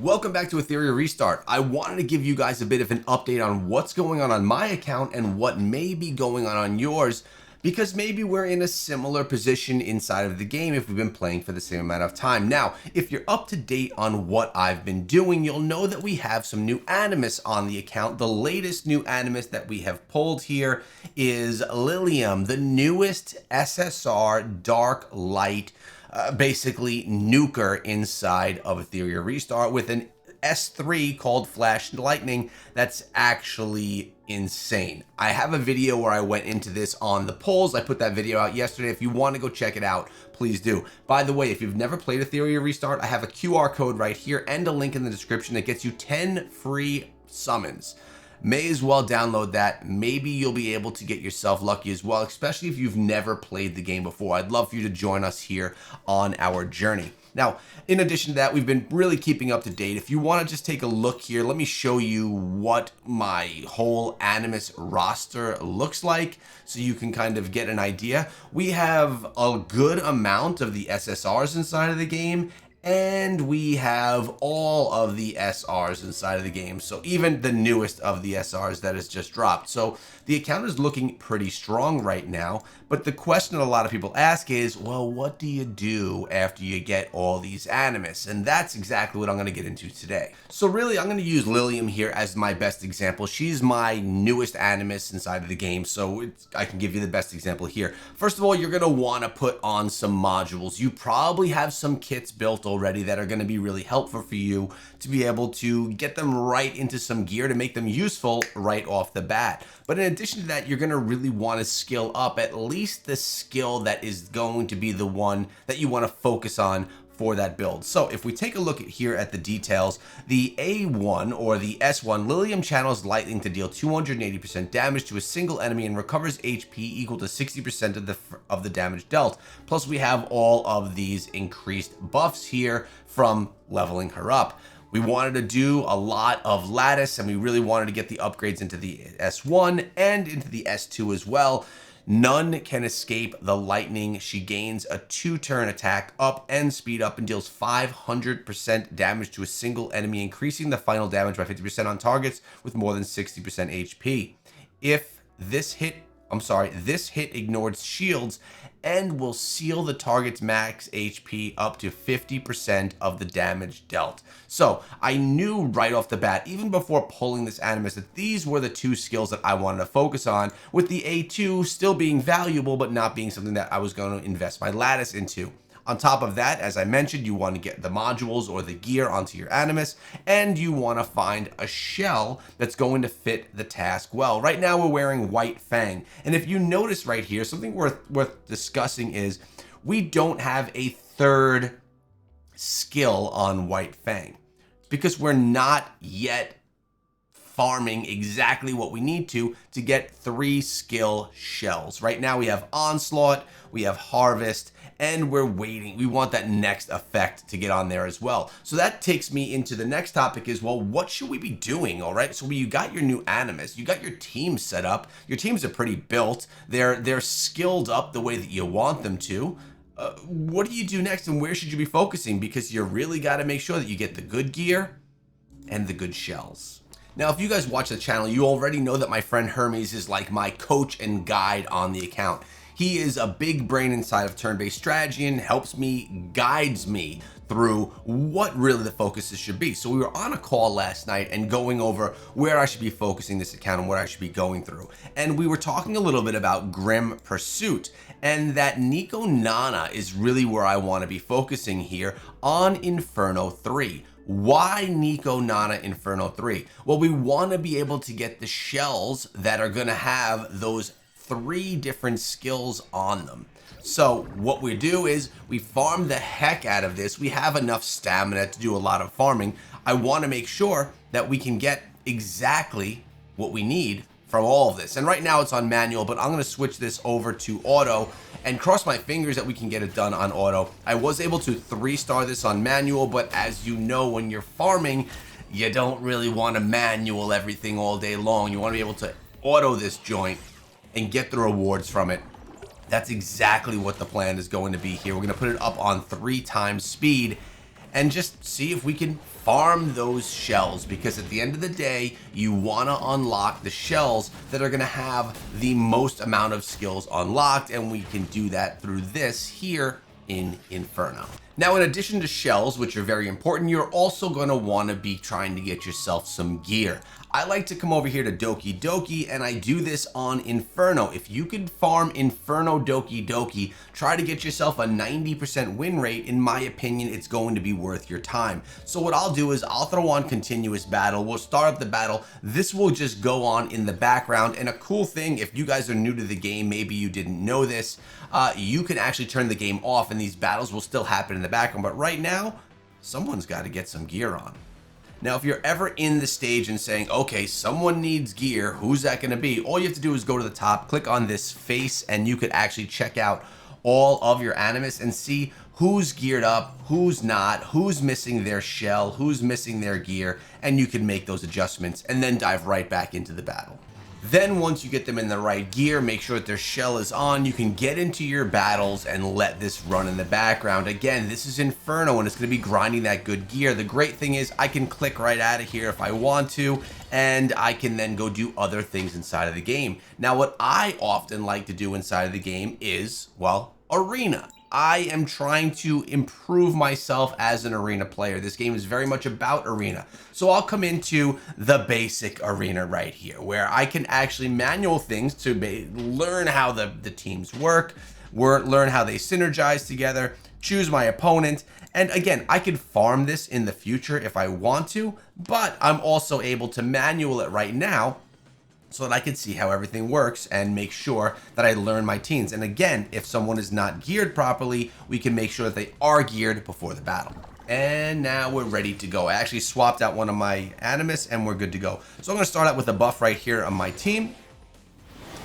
Welcome back to Etheria Restart. I wanted to give you guys a bit of an update on what's going on my account and what may be going on yours, because maybe we're in a similar position inside of the game if we've been playing for the same amount of time. Now, if you're up to date on what I've been doing, you'll know that we have some new Animus on the account. The latest new Animus that we have pulled here is Lilium, the newest SSR Dark Light basically nuker inside of Etheria Restart with an S3 called Flash Lightning. That's actually insane. I have a video where I went into this on the polls. I put that video out yesterday. If you want to go check it out, please do. By the way, if you've never played Etheria Restart, I have a QR code right here and a link in the description that gets you 10 free summons. May as well download that. Maybe you'll be able to get yourself lucky as well, especially if you've never played the game before. I'd love for you to join us here on our journey. Now, in addition to that, we've been really keeping up to date. If you want to just take a look here, let me show you what my whole Animus roster looks like so you can kind of get an idea. We have a good amount of the SSRs inside of the game, and we have all of the SRs inside of the game. So even the newest of the SRs that has just dropped. So the account is looking pretty strong right now. But the question that a lot of people ask is, well, what do you do after you get all these Animus? And that's exactly what I'm going to get into today. So really, I'm going to use Lilium here as my best example. She's my newest Animus inside of the game, so I can give you the best example here. First of all, you're going to want to put on some modules. You probably have some kits built already that are going to be really helpful for you to be able to get them right into some gear to make them useful right off the bat. But in addition to that, you're going to really want to skill up at least the skill that is going to be the one that you want to focus on for that build. So if we take a look here at the details, the A1 or the S1, Lilium channels lightning to deal 280% damage to a single enemy and recovers HP equal to 60% of the damage dealt. Plus we have all of these increased buffs here from leveling her up. We wanted to do a lot of lattice, and we really wanted to get the upgrades into the S1 and into the S2 as well. None can escape the lightning. She gains a 2-turn attack up and speed up and deals 500% damage to a single enemy, increasing the final damage by 50% on targets with more than 60% HP. If this hit ignores shields and will seal the target's max HP up to 50% of the damage dealt. So I knew right off the bat, even before pulling this Animus, that these were the two skills that I wanted to focus on, with the A2 still being valuable but not being something that I was going to invest my lattice into. On top of that, as I mentioned, you want to get the modules or the gear onto your Animus, and you want to find a shell that's going to fit the task well. Right now we're wearing White Fang, and if you notice right here, something worth discussing is we don't have a third skill on White Fang because we're not yet farming exactly what we need to get 3 skill shells. Right now we have Onslaught, we have Harvest, and we're waiting. We want that next effect to get on there as well. So that takes me into the next topic is, well, what should we be doing? All right, so you got your new Animus, you got your team set up. Your teams are pretty built. They're skilled up the way that you want them to. What do you do next, and where should you be focusing? Because you really got to make sure that you get the good gear and the good shells. Now, if you guys watch the channel, you already know that my friend Hermes is like my coach and guide on the account. He is a big brain inside of turn-based strategy and helps me, guides me through what really the focuses should be. So we were on a call last night and going over where I should be focusing this account and what I should be going through. And we were talking a little bit about Grim Pursuit, and that Nico Nana is really where I want to be focusing here on Inferno 3. Why Nico Nana Inferno 3? Well, we want to be able to get the shells that are going to have those 3 different skills on them. So what we do is we farm the heck out of this. We have enough stamina to do a lot of farming. I want to make sure that we can get exactly what we need from all of this. And right now it's on manual, but I'm going to switch this over to auto and cross my fingers that we can get it done on auto. I was able to 3-star this on manual, but as you know, when you're farming, you don't really want to manual everything all day long. You want to be able to auto this joint and get the rewards from it. That's exactly what the plan is going to be here. We're going to put it up on 3 times speed, and just see if we can farm those shells, because at the end of the day, you want to unlock the shells that are going to have the most amount of skills unlocked, and we can do that through this here in Inferno. Now, in addition to shells, which are very important, you're also going to want to be trying to get yourself some gear. I like to come over here to Doki Doki, and I do this on Inferno. If you can farm Inferno Doki Doki, try to get yourself a 90% win rate. In my opinion, it's going to be worth your time. So what I'll do is I'll throw on continuous battle. We'll start up the battle. This will just go on in the background. And a cool thing, if you guys are new to the game, maybe you didn't know this, you can actually turn the game off and these battles will still happen in the background. But right now, someone's got to get some gear on. Now, if you're ever in the stage and saying, okay, someone needs gear, who's that going to be? All you have to do is go to the top, click on this face, and you could actually check out all of your Animus and see who's geared up, who's not, who's missing their shell, who's missing their gear, and you can make those adjustments and then dive right back into the battle. Then once you get them in the right gear, make sure that their shell is on, you can get into your battles and let this run in the background. Again, this is Inferno and it's going to be grinding that good gear. The great thing is I can click right out of here if I want to, and I can then go do other things inside of the game. Now, what I often like to do inside of the game is, well, arena. I am trying to improve myself as an arena player. This game is very much about arena. So I'll come into the basic arena right here, where I can actually manual things to learn how the teams work, learn how they synergize together, choose my opponent. And again, I could farm this in the future if I want to, but I'm also able to manual it right now so that I can see how everything works and make sure that I learn my teams. And again, if someone is not geared properly, we can make sure that they are geared before the battle. And now we're ready to go. I actually swapped out one of my Animus and we're good to go. So I'm going to start out with a buff right here on my team.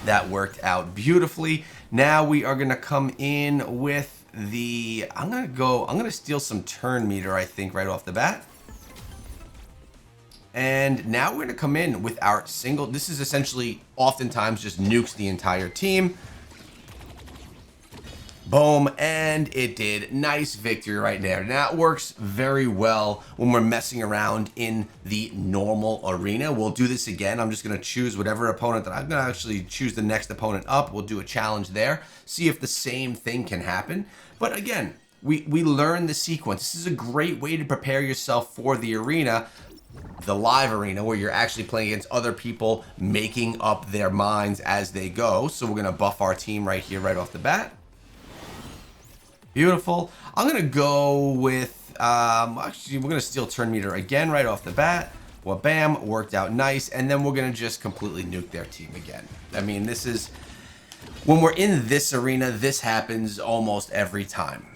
That worked out beautifully. Now we are going to come in with the, I'm going to steal some turn meter, I think, right off the bat. And now we're going to come in with our single. This is essentially oftentimes just nukes the entire team. Boom, and it did. Nice victory right there. Now it works very well when we're messing around in the normal arena. We'll do this again. I'm just going to choose whatever opponent that I'm going to actually choose the next opponent up. We'll do a challenge there. See if the same thing can happen. But again, we learn the sequence. This is a great way to prepare yourself for the arena. The live arena, where you're actually playing against other people making up their minds as they go. So we're going to buff our team right here, right off the bat. Beautiful. I'm going to go with, actually, we're going to steal turn meter again right off the bat. Well, bam, worked out nice. And then we're going to just completely nuke their team again. I mean, this is, when we're in this arena, this happens almost every time.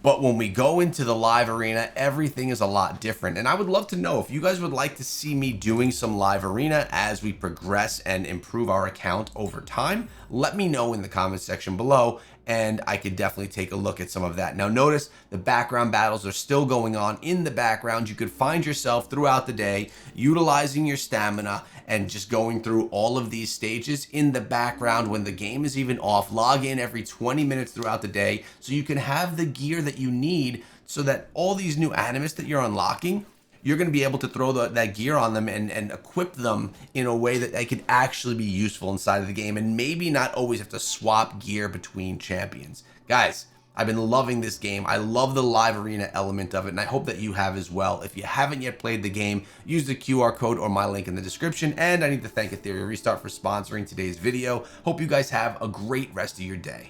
But when we go into the live arena, everything is a lot different. And I would love to know if you guys would like to see me doing some live arena as we progress and improve our account over time. Let me know in the comment section below, and I could definitely take a look at some of that. Now notice the background battles are still going on in the background. You could find yourself throughout the day utilizing your stamina and just going through all of these stages in the background when the game is even off. Log in every 20 minutes throughout the day so you can have the gear that you need, so that all these new Animus that you're unlocking, you're going to be able to throw that gear on them and equip them in a way that they could actually be useful inside of the game, and maybe not always have to swap gear between champions. Guys, I've been loving this game. I love the live arena element of it, and I hope that you have as well. If you haven't yet played the game, use the QR code or my link in the description. And I need to thank Etheria Restart for sponsoring today's video. Hope you guys have a great rest of your day.